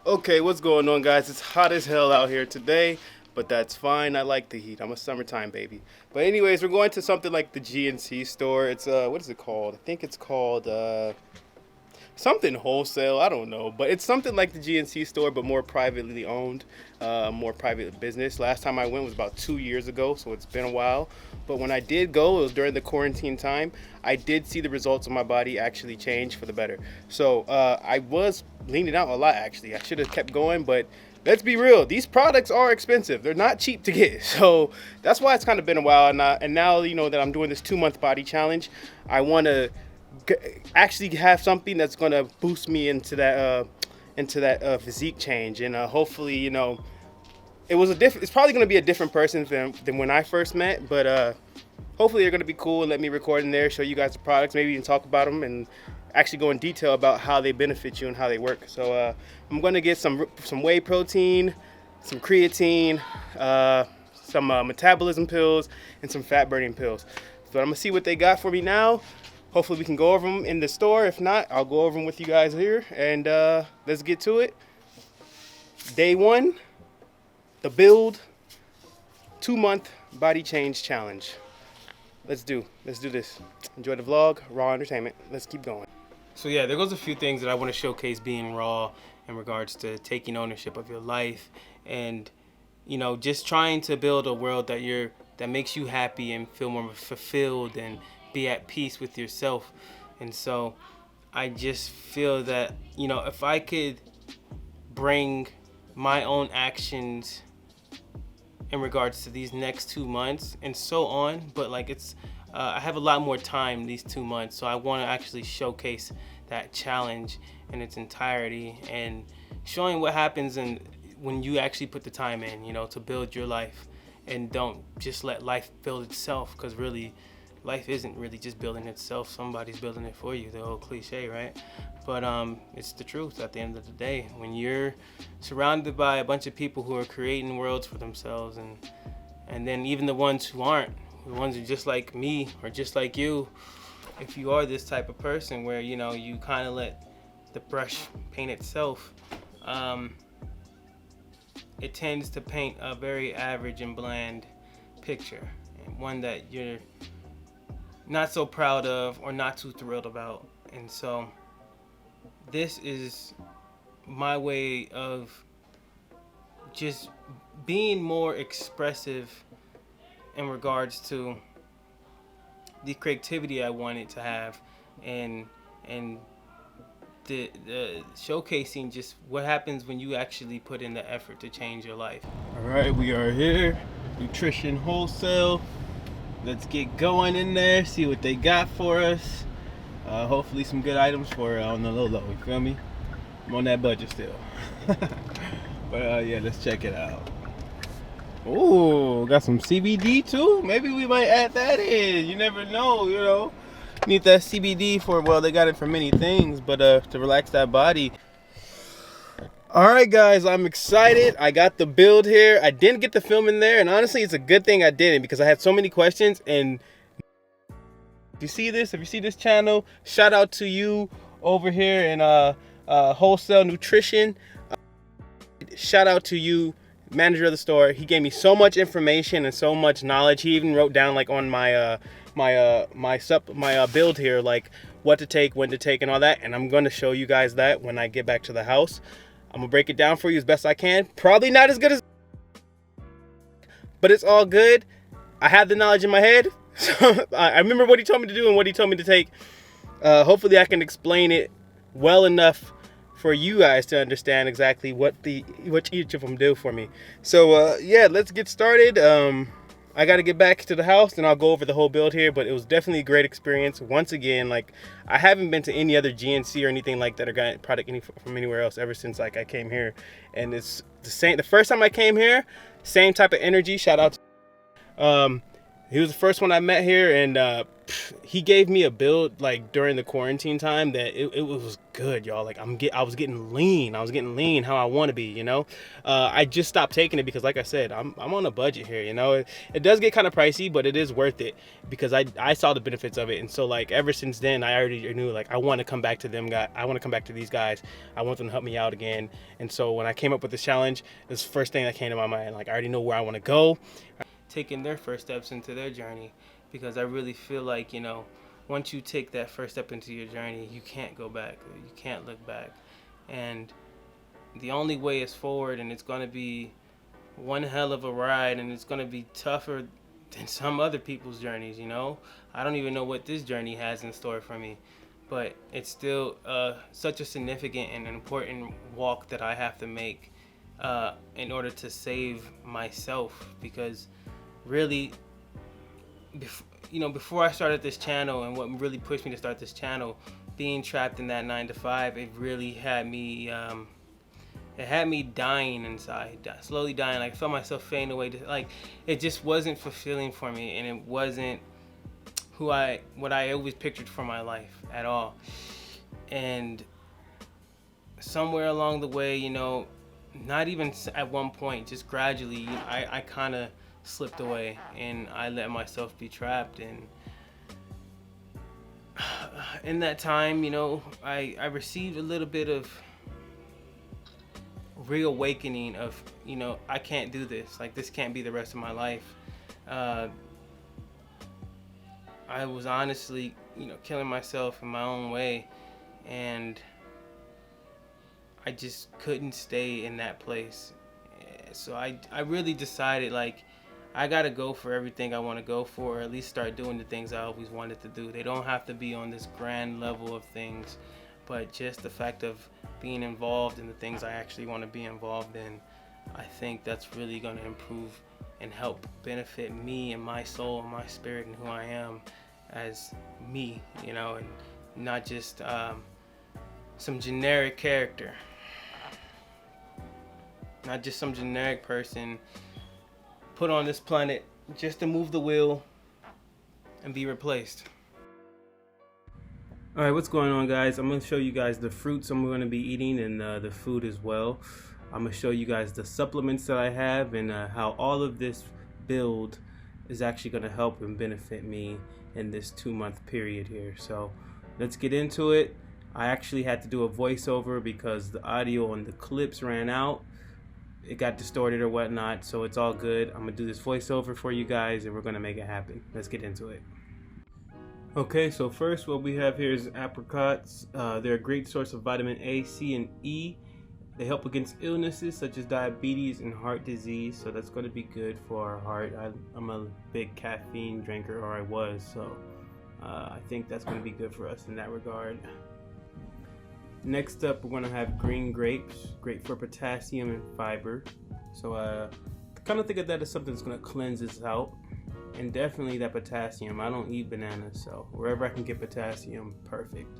Okay, what's going on, guys? It's hot as hell out here today, but that's fine. I like the heat. I'm a summertime baby. But anyways, we're going to something like the GNC store. It's what is it called? I think it's called something wholesale. I don't know, but it's something like the GNC store, but more privately owned, more private business. Last time I went was about 2 years ago, so it's been a while. But when I did go, it was during the quarantine time. I did see the results of my body actually change for the better. So I was leaning out a lot actually. I should have kept going, but let's be real. These products are expensive. They're not cheap to get. So that's why it's kind of been a while. And now that I'm doing this 2 month body challenge, I want to actually have something that's going to boost me into that physique change, and hopefully it's probably going to be a different person than when I first met, but hopefully they're going to be cool and let me record in there, show you guys the products, maybe even talk about them and actually go in detail about how they benefit you and how they work. So I'm going to get some whey protein, some creatine, some metabolism pills, and some fat burning pills. So I'm going to see what they got for me now. Hopefully we can go over them in the store. If not, I'll go over them with you guys here, and let's get to it. Day one, the build 2 month body change challenge. Let's do this. Enjoy the vlog, raw entertainment. Let's keep going. So yeah, there goes a few things that I want to showcase being raw in regards to taking ownership of your life, and just trying to build a world that makes you happy and feel more fulfilled and be at peace with yourself. And so I just feel that if I could bring my own actions in regards to these next 2 months and so on, but I have a lot more time these 2 months, so I want to actually showcase that challenge in its entirety and showing what happens when you actually put the time in, to build your life, and don't just let life build itself, because really life isn't really just building itself. Somebody's building it for you, the old cliche, right? But it's the truth at the end of the day. When you're surrounded by a bunch of people who are creating worlds for themselves, and then even the ones who aren't, the ones who are just like me or just like you, if you are this type of person where you kind of let the brush paint itself, it tends to paint a very average and bland picture, and one that you're not so proud of or not too thrilled about. And so this is my way of just being more expressive in regards to the creativity I wanted to have, and the showcasing just what happens when you actually put in the effort to change your life. All right, we are here, Nutrition Wholesale. Let's get going in there, see what they got for us. Hopefully some good items for on the low, you feel me? I'm on that budget still. But yeah, let's check it out. Ooh, got some CBD too? Maybe we might add that in. You never know, Need that CBD they got it for many things, but to relax that body. Alright guys, I'm excited. I got the build here. I didn't get the film in there, and honestly it's a good thing I didn't, because I had so many questions. And if you see this channel, shout out to you over here in Wholesale Nutrition. Shout out to you, manager of the store. He gave me so much information and so much knowledge. He even wrote down on my build here, what to take, when to take, and all that. And I'm going to show you guys that when I get back to the house. I'm gonna break it down for you as best I can. Probably not as good as, but it's all good. I have the knowledge in my head. So I remember what he told me to do and what he told me to take. Hopefully I can explain it well enough for you guys to understand exactly what each of them do for me. So yeah, let's get started. I got to get back to the house and I'll go over the whole build here, but it was definitely a great experience. Once again, I haven't been to any other GNC or anything like that or got product from anywhere else ever since I came here. And it's the same. The first time I came here, same type of energy. Shout out to He was the first one I met here, and he gave me a build like during the quarantine time that it was good, y'all. Like I was getting lean. I was getting lean how I want to be, you know. I just stopped taking it because, like I said, I'm on a budget here, you know. It does get kind of pricey, but it is worth it because I saw the benefits of it, and so like ever since then, I already knew like I want to come back to them guys. I want to come back to these guys. I want them to help me out again. And so when I came up with this challenge, this first thing that came to my mind. Like I already know where I want to go. Taking their first steps into their journey, because I really feel like, you know, once you take that first step into your journey, you can't go back. You can't look back. And the only way is forward, and it's going to be one hell of a ride, and it's going to be tougher than some other people's journeys, you know. I don't even know what this journey has in store for me, but it's still such a significant and important walk that I have to make in order to save myself, because really, before I started this channel, and what really pushed me to start this channel, being trapped in that 9 to 5, it really had me dying inside, slowly dying. Like I felt myself fading away. Like it just wasn't fulfilling for me, and it wasn't what I always pictured for my life at all. And somewhere along the way, you know, not even at one point, just gradually, I kind of slipped away, and I let myself be trapped. And in that time, you know, I received a little bit of reawakening of, you know, I can't do this. Like this can't be the rest of my life. I was honestly, you know, killing myself in my own way, and I just couldn't stay in that place. So I really decided, like, I gotta go for everything I want to go for, or at least start doing the things I always wanted to do. They don't have to be on this grand level of things, but just the fact of being involved in the things I actually want to be involved in, I think that's really going to improve and help benefit me and my soul and my spirit and who I am as me, you know, and not just some generic character, not just some generic person put on this planet just to move the wheel and be replaced. All right, what's going on, guys? I'm going to show you guys the fruits I'm going to be eating, and the food as well. I'm going to show you guys the supplements that I have, and how all of this build is actually going to help and benefit me in this 2-month period here. So let's get into it. I actually had to do a voiceover because the audio on the clips ran out. It got distorted or whatnot, so it's all good. I'm gonna do this voiceover for you guys, and we're gonna make it happen. Let's get into it. Okay, so first what we have here is apricots. They're a great source of vitamin A, C, and E. They help against illnesses such as diabetes and heart disease, so that's going to be good for our heart. I'm a big caffeine drinker, or I was, so I think that's going to be good for us in that regard. Next up, we're going to have green grapes, great for potassium and fiber. So kind of think of that as something that's going to cleanse us out. And definitely that potassium. I don't eat bananas, so wherever I can get potassium, perfect.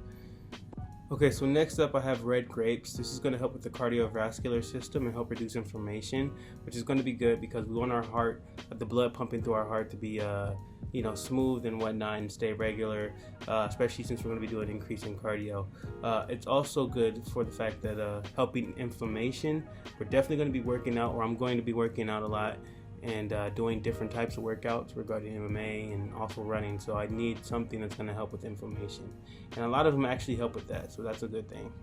Okay, so next up I have red grapes. This is going to help with the cardiovascular system and help reduce inflammation, which is going to be good because we want our heart, the blood pumping through our heart to be smooth and whatnot and stay regular, especially since we're going to be doing increasing cardio. It's also good for the fact that helping inflammation. We're definitely going to be working out, or I'm going to be working out a lot, and doing different types of workouts regarding MMA and also running. So I need something that's going to help with inflammation, and a lot of them actually help with that, so that's a good thing.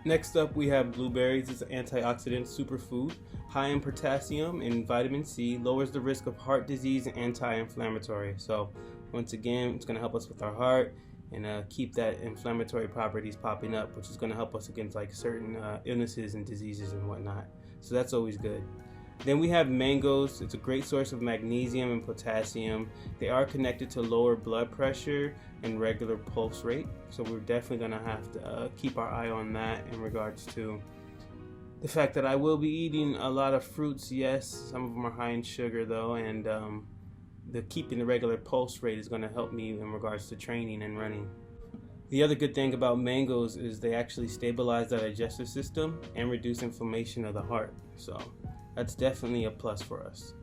Next up we have blueberries. It's an antioxidant superfood, high in potassium and vitamin C, lowers the risk of heart disease and anti-inflammatory. So once again, it's going to help us with our heart and keep that inflammatory properties popping up, which is going to help us against like certain illnesses and diseases and whatnot. So that's always good. Then we have mangoes. It's a great source of magnesium and potassium. They are connected to lower blood pressure and regular pulse rate. So we're definitely going to have to keep our eye on that in regards to the fact that I will be eating a lot of fruits. Yes, some of them are high in sugar though, and keeping the regular pulse rate is going to help me in regards to training and running. The other good thing about mangoes is they actually stabilize the digestive system and reduce inflammation of the heart. So that's definitely a plus for us.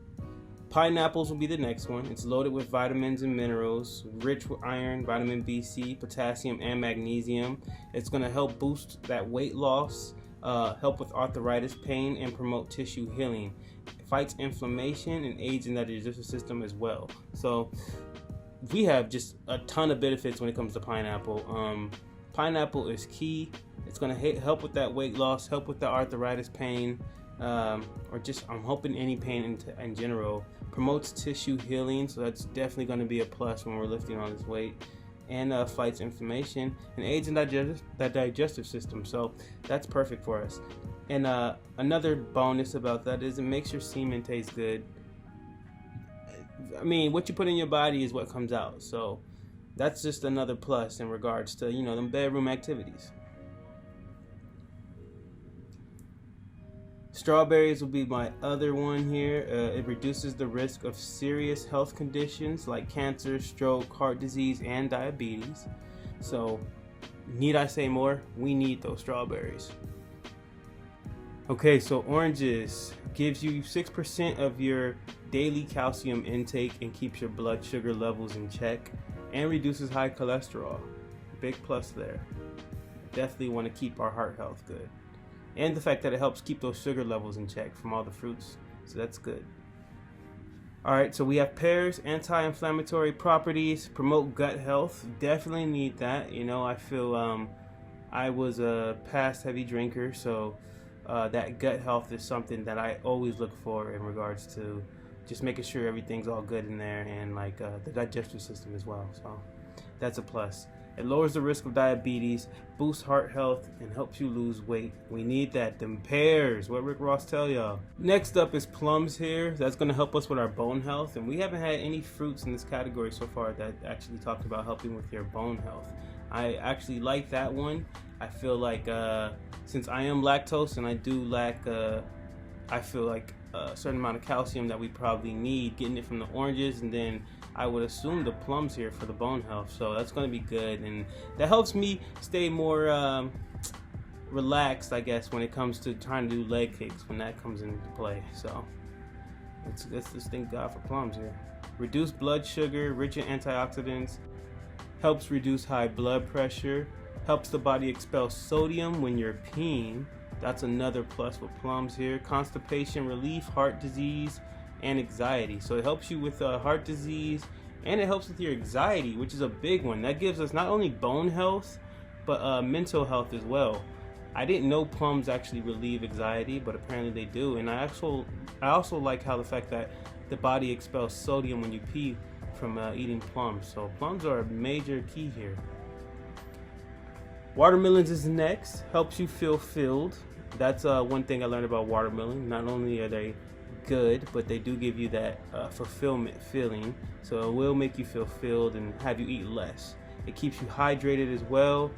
Pineapples will be the next one. It's loaded with vitamins and minerals, rich with iron, vitamin B, potassium, and magnesium. It's going to help boost that weight loss, help with arthritis pain, and promote tissue healing. It fights inflammation and aids in the digestive system as well. So we have just a ton of benefits when it comes to pineapple. Pineapple is key. It's going to help with that weight loss, help with the arthritis pain, or just I'm hoping any pain in general. Promotes tissue healing, so that's definitely going to be a plus when we're lifting all this weight. And fights inflammation and aids in that digestive system, so that's perfect for us. And another bonus about that is it makes your semen taste good. I mean, what you put in your body is what comes out, so that's just another plus in regards to, you know, them bedroom activities. Strawberries will be my other one here. It reduces the risk of serious health conditions like cancer, stroke, heart disease, and diabetes. So, need I say more? We need those strawberries. Okay, so oranges gives you 6% of your daily calcium intake and keeps your blood sugar levels in check, and reduces high cholesterol. Big plus there. Definitely want to keep our heart health good. And the fact that it helps keep those sugar levels in check from all the fruits, so that's good. Alright, so we have pears, anti-inflammatory properties, promote gut health. Definitely need that. You know, I feel I was a past heavy drinker, so that gut health is something that I always look for in regards to just making sure everything's all good in there, and like the digestive system as well, so that's a plus. It lowers the risk of diabetes, boosts heart health, and helps you lose weight. We need that. Them pears, what Rick Ross tell y'all. Next up is plums here. That's going to help us with our bone health. And we haven't had any fruits in this category so far that actually talked about helping with your bone health. I actually like that one. I feel like since I am lactose and I do lack, I feel like a certain amount of calcium that we probably need, getting it from the oranges, and then I would assume the plums here for the bone health, so that's going to be good, and that helps me stay more relaxed, I guess, when it comes to trying to do leg kicks when that comes into play. So let's just thank God for plums here. Reduce blood sugar, rich in antioxidants, helps reduce high blood pressure, helps the body expel sodium when you're peeing. That's another plus with plums here. Constipation relief, heart disease, and anxiety. So it helps you with heart disease, and it helps with your anxiety, which is a big one. That gives us not only bone health, but mental health as well. I didn't know plums actually relieve anxiety, but apparently they do. And I also like how the fact that the body expels sodium when you pee from eating plums. So plums are a major key here. Watermelons is next. Helps you feel filled. That's one thing I learned about watermelon. Not only are they good, but they do give you that fulfillment feeling. So it will make you feel filled and have you eat less. It keeps you hydrated as well.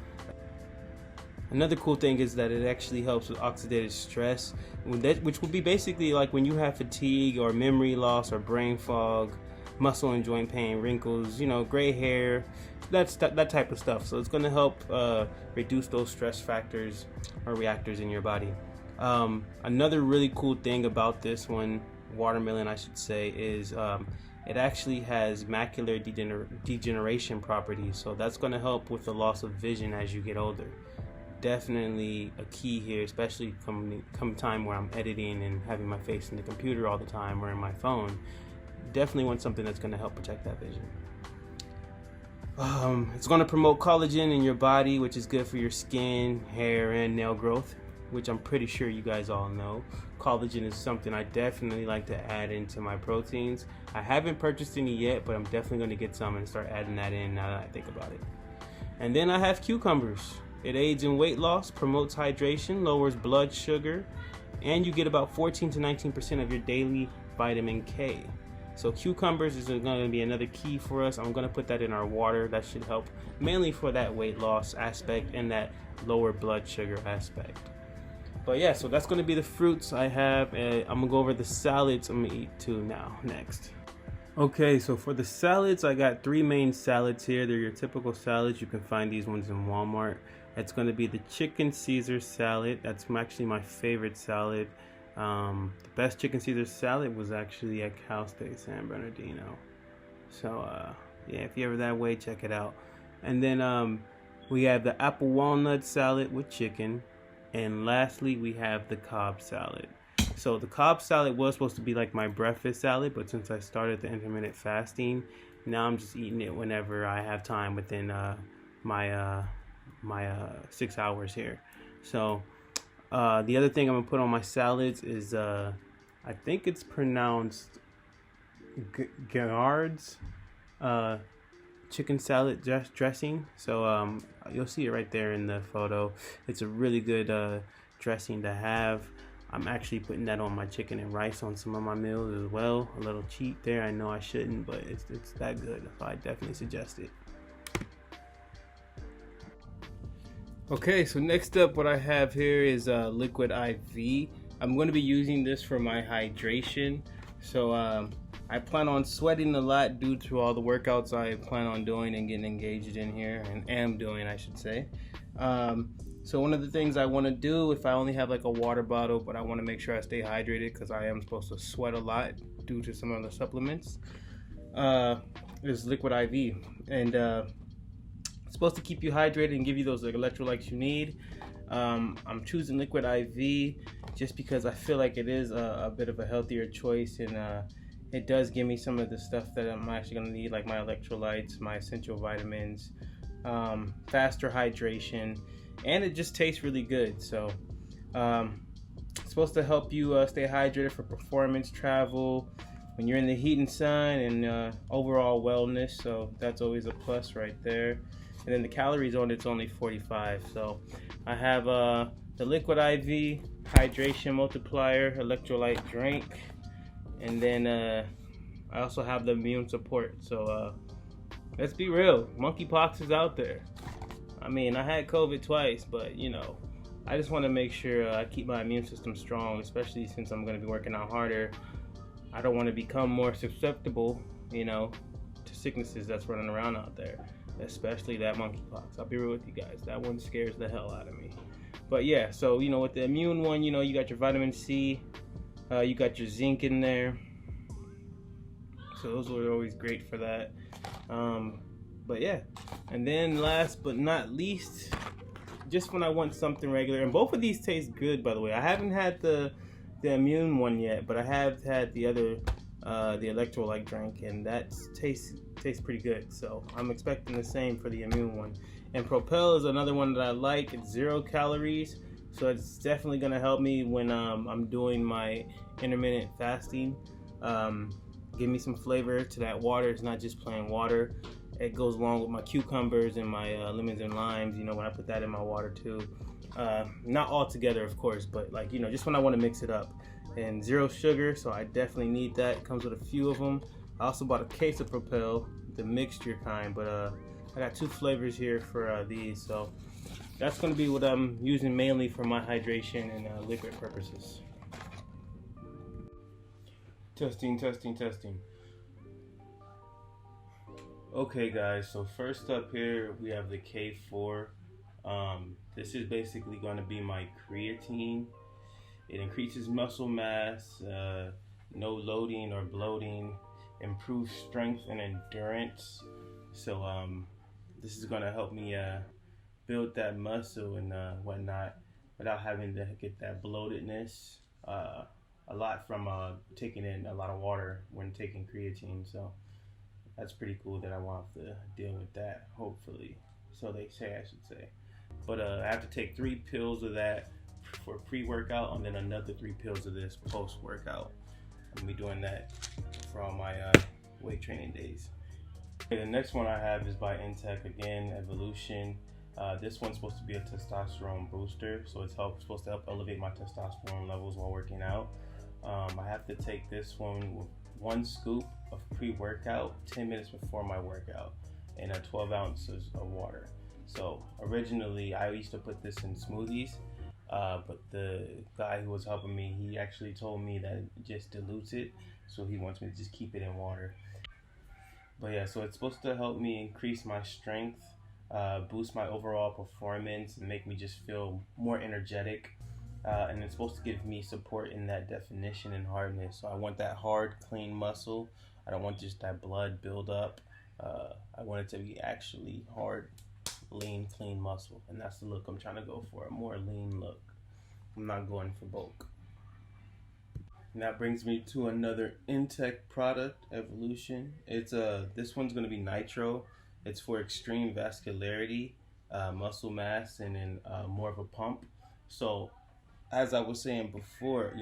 Another cool thing is that it actually helps with oxidative stress, which will be basically like when you have fatigue or memory loss or brain fog, muscle and joint pain, wrinkles, you know, gray hair, that type of stuff. So it's going to help reduce those stress factors or reactors in your body. Another really cool thing about this one, watermelon I should say, is it actually has macular degeneration properties. So that's going to help with the loss of vision as you get older. Definitely a key here, especially come time where I'm editing and having my face in the computer all the time or in my phone. Definitely want something that's going to help protect that vision. It's going to promote collagen in your body, which is good for your skin, hair, and nail growth, which I'm pretty sure you guys all know. Collagen is something I definitely like to add into my proteins. I haven't purchased any yet, but I'm definitely going to get some and start adding that in now that I think about it. And then I have cucumbers. It aids in weight loss, promotes hydration, lowers blood sugar, and you get about 14 to 19% of your daily vitamin K. So cucumbers is going to be another key for us. I'm going to put that in our water. That should help mainly for that weight loss aspect and that lower blood sugar aspect. But yeah, so that's going to be the fruits I have. I'm going to go over the salads I'm going to eat too now, next. Okay, so for the salads, I got 3 main salads here. They're your typical salads. You can find these ones in Walmart. It's going to be the chicken Caesar salad. That's actually my favorite salad. The best chicken Caesar salad was actually at Cal State San Bernardino. So yeah, if you're ever that way, check it out. And then we have the apple walnut salad with chicken, and lastly we have the Cobb salad. So the Cobb salad was supposed to be like my breakfast salad, but since I started the intermittent fasting, now I'm just eating it whenever I have time within my 6 hours here. So the other thing I'm gonna put on my salads is I think it's pronounced Gerard's chicken salad dressing. So you'll see it right there in the photo. It's a really good dressing to have. I'm actually putting that on my chicken and rice on some of my meals as well. A little cheat there. I know I shouldn't, but it's that good. So I definitely suggest it. Okay, so next up what I have here is liquid IV. I'm going to be using this for my hydration. So I plan on sweating a lot due to all the workouts I plan on doing and getting engaged in here, and am doing, I should say. So one of the things I want to do, if I only have like a water bottle, but I want to make sure I stay hydrated because I am supposed to sweat a lot due to some of the supplements, is liquid IV. And it's supposed to keep you hydrated and give you those like electrolytes you need. I'm choosing liquid IV just because I feel like it is a bit of a healthier choice, and it does give me some of the stuff that I'm actually going to need, like my electrolytes, my essential vitamins, faster hydration, and it just tastes really good. So it's supposed to help you stay hydrated for performance, travel, when you're in the heat and sun, and overall wellness. So that's always a plus right there. And then the calories on it's only 45. So I have the liquid IV hydration multiplier electrolyte drink, and then I also have the immune support. So let's be real, monkeypox is out there. I mean, I had COVID twice, but you know, I just want to make sure I keep my immune system strong, especially since I'm going to be working out harder. I don't want to become more susceptible, you know, to sicknesses that's running around out there, especially that monkeypox. I'll be real with you guys, that one scares the hell out of me. But yeah, so you know, with the immune one, you know, you got your vitamin C, you got your zinc in there, so those are always great for that. But yeah, and then last but not least, just when I want something regular, and both of these taste good, by the way. I haven't had the immune one yet, but I have had the other the electrolyte drink, and that tastes pretty good. So I'm expecting the same for the immune one. And Propel is another one that I like. It's 0 calories, so it's definitely gonna help me when I'm doing my intermittent fasting. Give me some flavor to that water. It's not just plain water. It goes along with my cucumbers and my lemons and limes, you know, when I put that in my water too. Not all together, of course, but like, you know, just when I want to mix it up. And 0 sugar, so I definitely need that. It comes with a few of them. I also bought a case of Propel, the mixture kind, but I got 2 flavors here for these. So that's going to be what I'm using mainly for my hydration and liquid purposes. Testing. Okay guys, so first up here we have the K4. This is basically going to be my creatine. It increases muscle mass, no loading or bloating, improves strength and endurance. So this is going to help me build that muscle and whatnot without having to get that bloatedness. A lot from taking in a lot of water when taking creatine. So that's pretty cool that I won't have to deal with that, hopefully. So they say, I should say. But I have to take 3 pills of that for pre-workout, and then another 3 pills of this post-workout. I'm gonna be doing that for all my weight training days. Okay, the next one I have is by Intech again, Evolution. This one's supposed to be a testosterone booster, so it's supposed to help elevate my testosterone levels while working out. I have to take this one with 1 scoop of pre-workout 10 minutes before my workout, and 12 ounces of water. So originally I used to put this in smoothies, but the guy who was helping me, he actually told me that it just dilutes it, so he wants me to just keep it in water. But yeah, so it's supposed to help me increase my strength, boost my overall performance, and make me just feel more energetic. and it's supposed to give me support in that definition and hardness. So I want that hard, clean muscle. I don't want just that blood build up. I want it to be actually hard, lean, clean muscle, and that's the look I'm trying to go for, a more lean look. I'm not going for bulk. And that brings me to another Intech product, Evolution. It's this one's gonna be nitro. It's for extreme vascularity, muscle mass, and then more of a pump. So as I was saying before,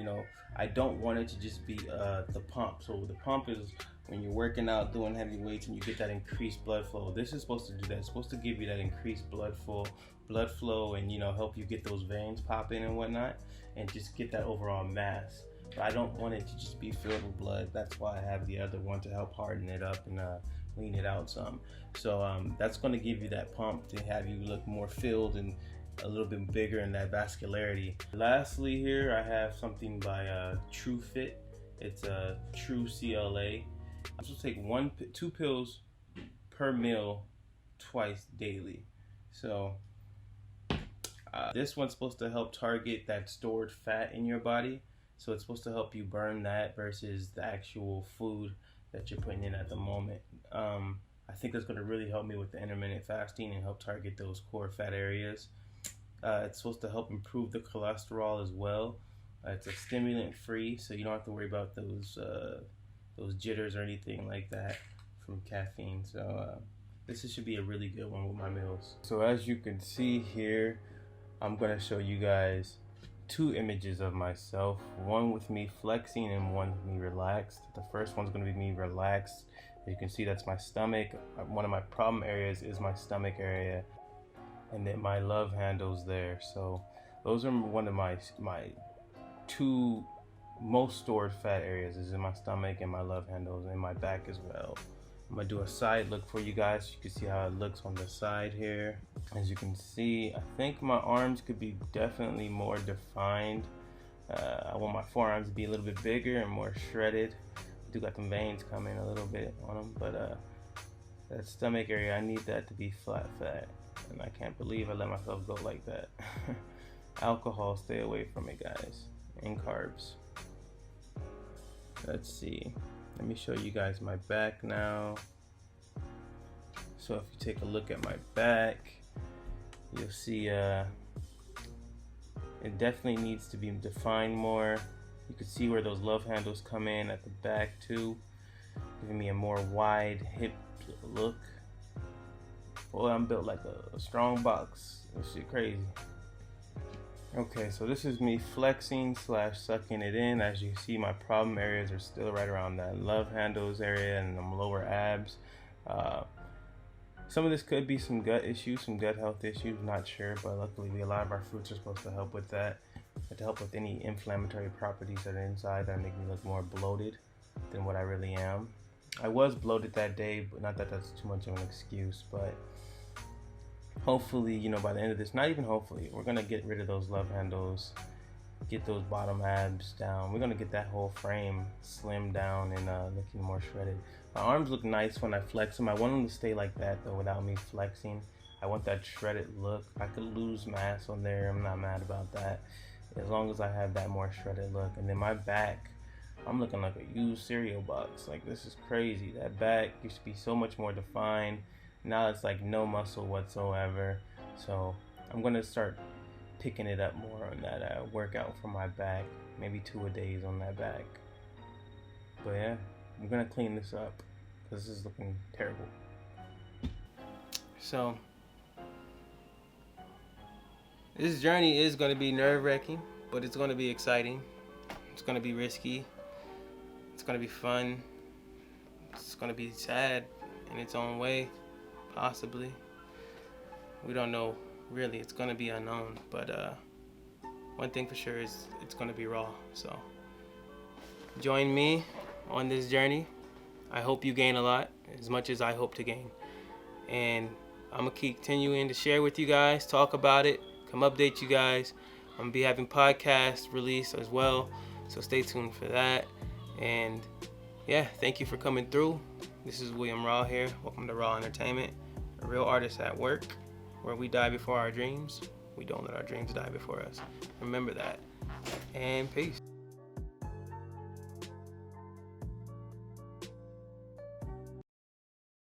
I don't want it to just be the pump. So the pump is when you're working out, doing heavy weights, and you get that increased blood flow. This is supposed to do that. It's supposed to give you that increased blood flow, and help you get those veins popping and whatnot, and just get that overall mass. But I don't want it to just be filled with blood. That's why I have the other one to help harden it up and lean it out some. So that's going to give you that pump to have you look more filled and a little bit bigger in that vascularity. Lastly, here I have something by True Fit. It's a True CLA. I'm supposed to take 2 pills per meal twice daily. So this one's supposed to help target that stored fat in your body. So it's supposed to help you burn that versus the actual food that you're putting in at the moment. I think that's going to really help me with the intermittent fasting and help target those core fat areas. It's supposed to help improve the cholesterol as well. It's a stimulant free, so you don't have to worry about those jitters or anything like that from caffeine. So this should be a really good one with my meals. So as you can see here, I'm going to show you guys 2 images of myself, one with me flexing and one with me relaxed. The first one's going to be me relaxed. As you can see, that's my stomach. One of my problem areas is my stomach area, and then my love handles there. So those are one of my 2 most stored fat areas, is in my stomach and my love handles, and my back as well. I'm gonna do a side look for you guys so you can see how it looks on the side here. As you can see, I think my arms could be definitely more defined. I want my forearms to be a little bit bigger and more shredded. I do got them veins coming a little bit on them, but that stomach area, I need that to be flat fat, and I can't believe I let myself go like that. Alcohol, stay away from it, guys, and carbs. Let's see. Let me show you guys my back now. So if you take a look at my back, you'll see it definitely needs to be defined more. You can see where those love handles come in at the back too, giving me a more wide hip look. Boy, I'm built like a strong box. This shit crazy. Okay, so this is me flexing / sucking it in. As you see, my problem areas are still right around that love handles area and them lower abs. Some of this could be some gut issues, some gut health issues, not sure, but luckily a lot of our fruits are supposed to help with that, to help with any inflammatory properties that are inside that make me look more bloated than what I really am. I was bloated that day, but not that that's too much of an excuse, but hopefully, by the end of this, not even hopefully, we're gonna get rid of those love handles, get those bottom abs down. We're gonna get that whole frame slimmed down and looking more shredded. My arms look nice when I flex them. I want them to stay like that though, without me flexing. I want that shredded look. I could lose mass on there. I'm not mad about that, as long as I have that more shredded look. And then my back, I'm looking like a used cereal box. Like, this is crazy. That back used to be so much more defined. Now it's like no muscle whatsoever. So I'm gonna start picking it up more on that workout for my back. Maybe 2 a days on that back. But yeah, I'm gonna clean this up because this is looking terrible. So this journey is gonna be nerve-wracking, but it's gonna be exciting. It's gonna be risky. It's gonna be fun. It's gonna be sad in its own way. Possibly. We don't know, really. It's gonna be unknown, but one thing for sure is it's gonna be raw. So join me on this journey. I hope you gain a lot, as much as I hope to gain. And I'm gonna keep continuing to share with you guys, talk about it, come update you guys. I'm gonna be having podcasts released as well, so stay tuned for that. And yeah, thank you for coming through. This is William R.A.A.W here. Welcome to R.A.A.W Entertainment, a real artist at work, where we die before our dreams. We don't let our dreams die before us. Remember that. and peace.